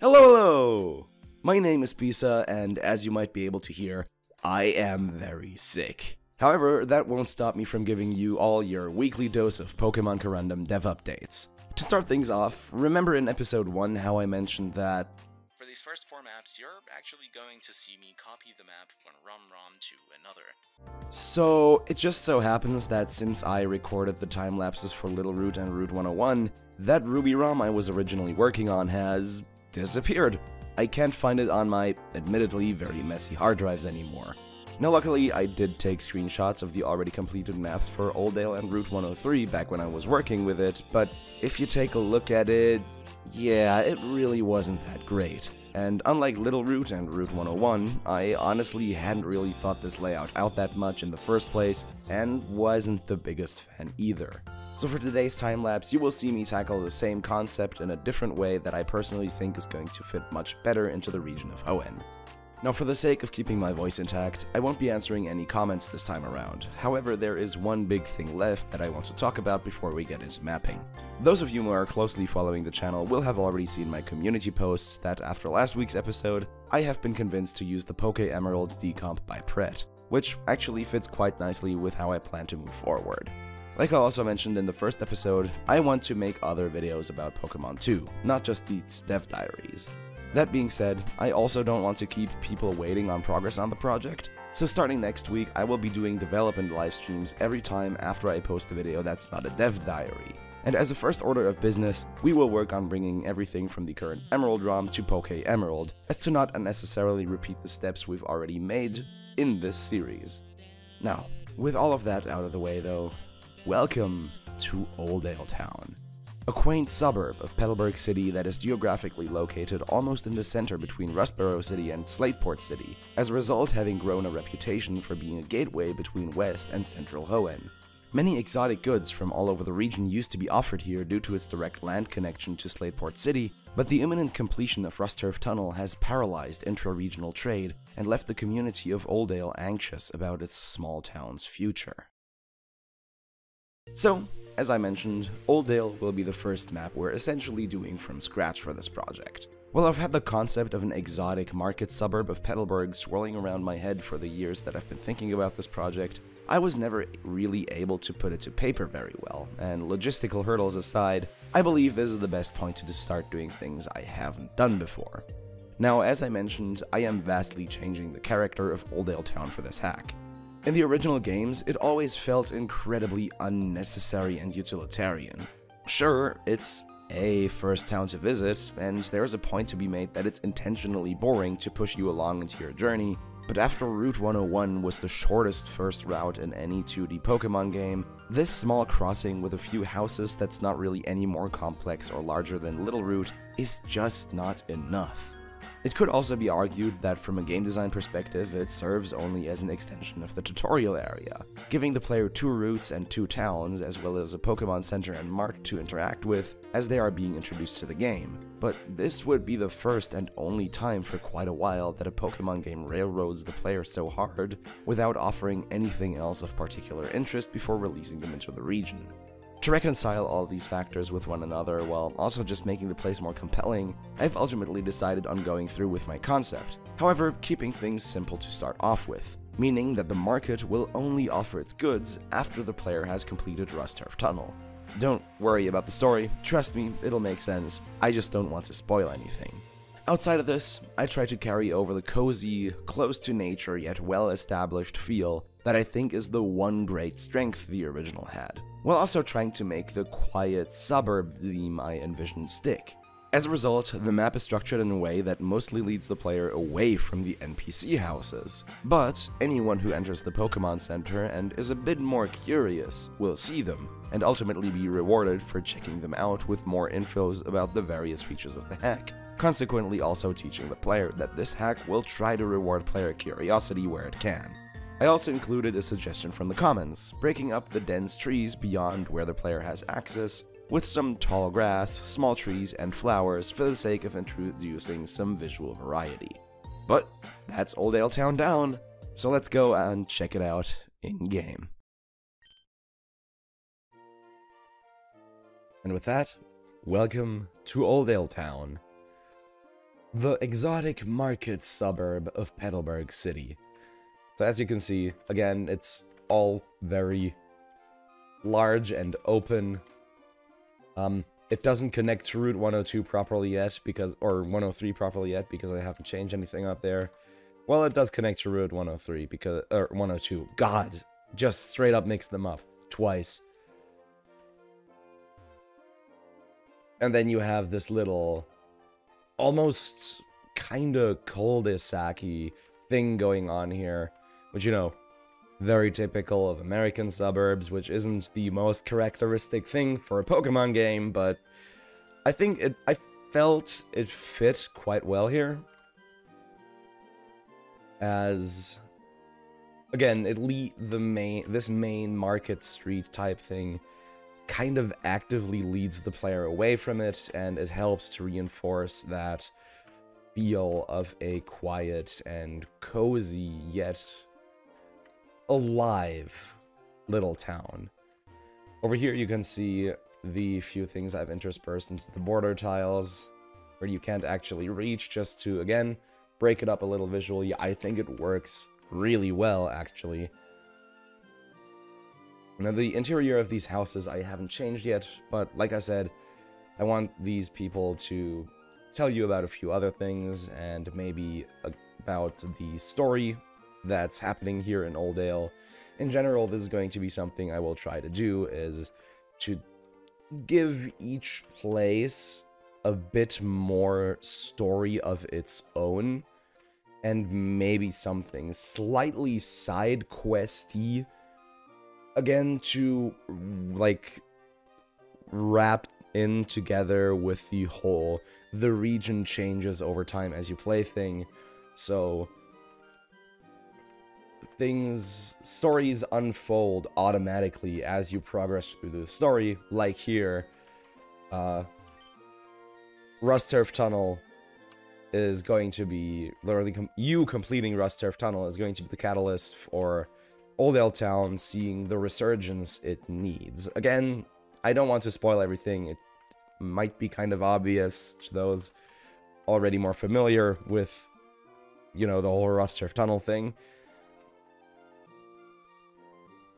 Hello! My name is Bisa, and as you might be able to hear, I am very sick. However, that won't stop me from giving you all your weekly dose of Pokémon Corundum Dev updates. To start things off, remember in episode 1 how I mentioned that for these first 4 maps, you're actually going to see me copy the map from one ROM to another. So, it just so happens that since I recorded the time lapses for Little Root and Route 101, that Ruby ROM I was originally working on has disappeared. I can't find it on my, admittedly, very messy hard drives anymore. Now luckily, I did take screenshots of the already completed maps for Oldale and Route 103 back when I was working with it, but if you take a look at it, yeah, it really wasn't that great. And unlike Little Route and Route 101, I honestly hadn't really thought this layout out that much in the first place, and wasn't the biggest fan either. So for today's time-lapse, you will see me tackle the same concept in a different way that I personally think is going to fit much better into the region of Hoenn. Now for the sake of keeping my voice intact, I won't be answering any comments this time around. However, there is one big thing left that I want to talk about before we get into mapping. Those of you who are closely following the channel will have already seen my community posts that after last week's episode, I have been convinced to use the Poke Emerald decomp by Pret, which actually fits quite nicely with how I plan to move forward. Like I also mentioned in the first episode, I want to make other videos about Pokemon too, not just these dev diaries. That being said, I also don't want to keep people waiting on progress on the project, so starting next week I will be doing development live streams every time after I post a video that's not a dev diary. And as a first order of business, we will work on bringing everything from the current Emerald ROM to Poke Emerald, as to not unnecessarily repeat the steps we've already made in this series. Now, with all of that out of the way though, welcome to Oldale Town, a quaint suburb of Petalburg City that is geographically located almost in the center between Rustboro City and Slateport City, as a result having grown a reputation for being a gateway between West and Central Hoenn. Many exotic goods from all over the region used to be offered here due to its direct land connection to Slateport City, but the imminent completion of Rustturf Tunnel has paralyzed intra-regional trade and left the community of Oldale anxious about its small town's future. So, as I mentioned, Oldale will be the first map we're essentially doing from scratch for this project. While I've had the concept of an exotic market suburb of Petalburg swirling around my head for the years that I've been thinking about this project, I was never really able to put it to paper very well, and logistical hurdles aside, I believe this is the best point to start doing things I haven't done before. Now, as I mentioned, I am vastly changing the character of Oldale Town for this hack. In the original games, it always felt incredibly unnecessary and utilitarian. Sure, it's a first town to visit, and there's a point to be made that it's intentionally boring to push you along into your journey, but after Route 101 was the shortest first route in any 2D Pokemon game, this small crossing with a few houses that's not really any more complex or larger than Little Route is just not enough. It could also be argued that from a game design perspective, it serves only as an extension of the tutorial area, giving the player 2 routes and 2 towns, as well as a Pokemon Center and Mart to interact with as they are being introduced to the game. But this would be the first and only time for quite a while that a Pokemon game railroads the player so hard without offering anything else of particular interest before releasing them into the region. To reconcile all these factors with one another while also just making the place more compelling, I've ultimately decided on going through with my concept, however keeping things simple to start off with, meaning that the market will only offer its goods after the player has completed Rustturf Tunnel. Don't worry about the story, trust me, it'll make sense, I just don't want to spoil anything. Outside of this, I try to carry over the cozy, close to nature yet well-established feel that I think is the one great strength the original had, while also trying to make the quiet suburb theme I envisioned stick. As a result, the map is structured in a way that mostly leads the player away from the NPC houses, but anyone who enters the Pokemon Center and is a bit more curious will see them, and ultimately be rewarded for checking them out with more infos about the various features of the hack, consequently also teaching the player that this hack will try to reward player curiosity where it can. I also included a suggestion from the comments, breaking up the dense trees beyond where the player has access, with some tall grass, small trees, and flowers for the sake of introducing some visual variety. But that's Oldale Town down, so let's go and check it out in-game. And with that, welcome to Oldale Town. the exotic market suburb of Petalburg City. So as you can see, again, it's all very large and open. It doesn't connect to Route 102 properly yet, or 103 properly yet, because I haven't changed anything up there. Well, it does connect to Route 103 or 102. God, just straight up mixed them up twice. And then you have this little, almost kinda cul-de-sac-y thing going on here, which, you know, very typical of American suburbs, which isn't the most characteristic thing for a Pokemon game, but I felt it fit quite well here. As, again, this main market street type thing kind of actively leads the player away from it, and it helps to reinforce that feel of a quiet and cozy yet alive little town. Over here you can see the few things I've interspersed into the border tiles, where you can't actually reach, just to, again, break it up a little visually. I think it works really well, actually. Now, the interior of these houses I haven't changed yet, but like I said, I want these people to tell you about a few other things, and maybe about the story that's happening here in Oldale. In general, this is going to be something I will try to do, is to give each place a bit more story of its own, and maybe something slightly side questy, again, to, like, wrap in together with the region changes over time as you play thing. So stories unfold automatically as you progress through the story, like here. Rust Turf Tunnel is going to be, literally, you completing Rust Turf Tunnel is going to be the catalyst for Oldale Town seeing the resurgence it needs. Again, I don't want to spoil everything. It might be kind of obvious to those already more familiar with, you know, the whole Rust Turf Tunnel thing.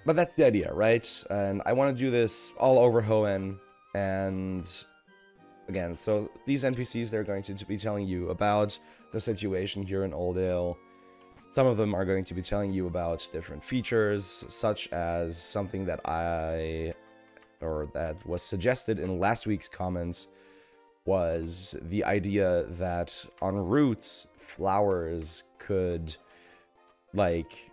But that's the idea, right? And I want to do this all over Hoenn, and again, so these NPCs, they're going to be telling you about the situation here in Oldale. Some of them are going to be telling you about different features, such as something that that was suggested in last week's comments, was the idea that on routes, flowers could, like,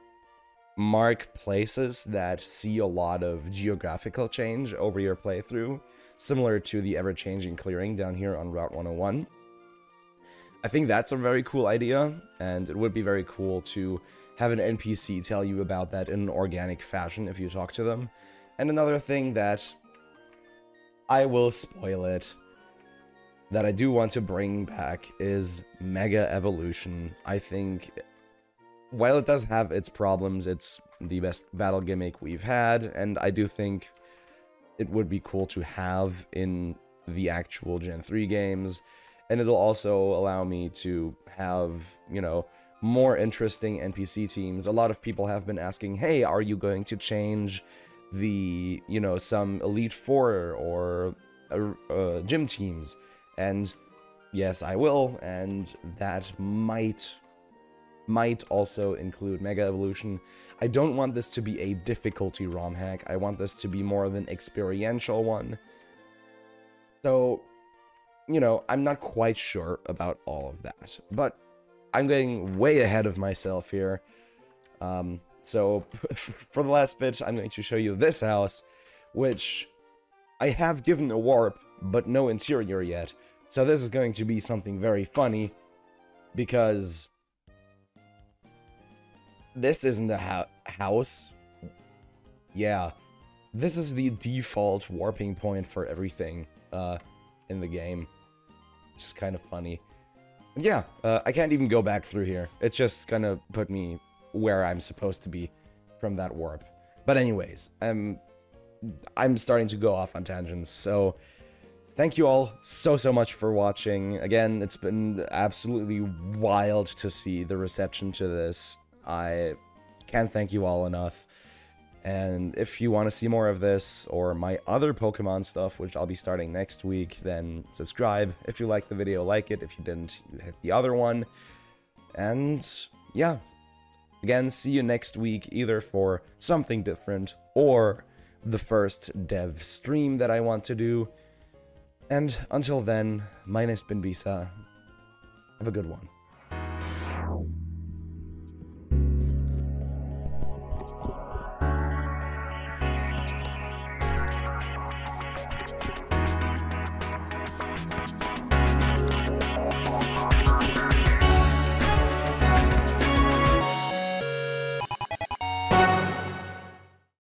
mark places that see a lot of geographical change over your playthrough, similar to the ever-changing clearing down here on Route 101. I think that's a very cool idea, and it would be very cool to have an NPC tell you about that in an organic fashion if you talk to them. And another thing that, I will spoil it, that I do want to bring back is Mega Evolution. I think, while it does have its problems, it's the best battle gimmick we've had, and I do think it would be cool to have in the actual Gen 3 games, and it'll also allow me to have, you know, more interesting NPC teams. A lot of people have been asking, hey, are you going to change the, you know, some Elite Four or gym teams? And yes, I will, and that might also include Mega Evolution. I don't want this to be a difficulty ROM hack. I want this to be more of an experiential one. So, you know, I'm not quite sure about all of that, but I'm getting way ahead of myself here. So, for the last bit, I'm going to show you this house, which I have given a warp, but no interior yet. So this is going to be something very funny, because this isn't a house. Yeah, this is the default warping point for everything in the game. It's kind of funny. Yeah, I can't even go back through here. It's just gonna put me where I'm supposed to be from that warp. But anyways, I'm starting to go off on tangents, so thank you all so much for watching. Again, it's been absolutely wild to see the reception to this. I can't thank you all enough. And if you want to see more of this, or my other Pokemon stuff, which I'll be starting next week, then subscribe. If you liked the video, like it. If you didn't, you hit the other one. And yeah, again, see you next week, either for something different, or the first dev stream that I want to do. And until then, my name's been Bisa. Have a good one.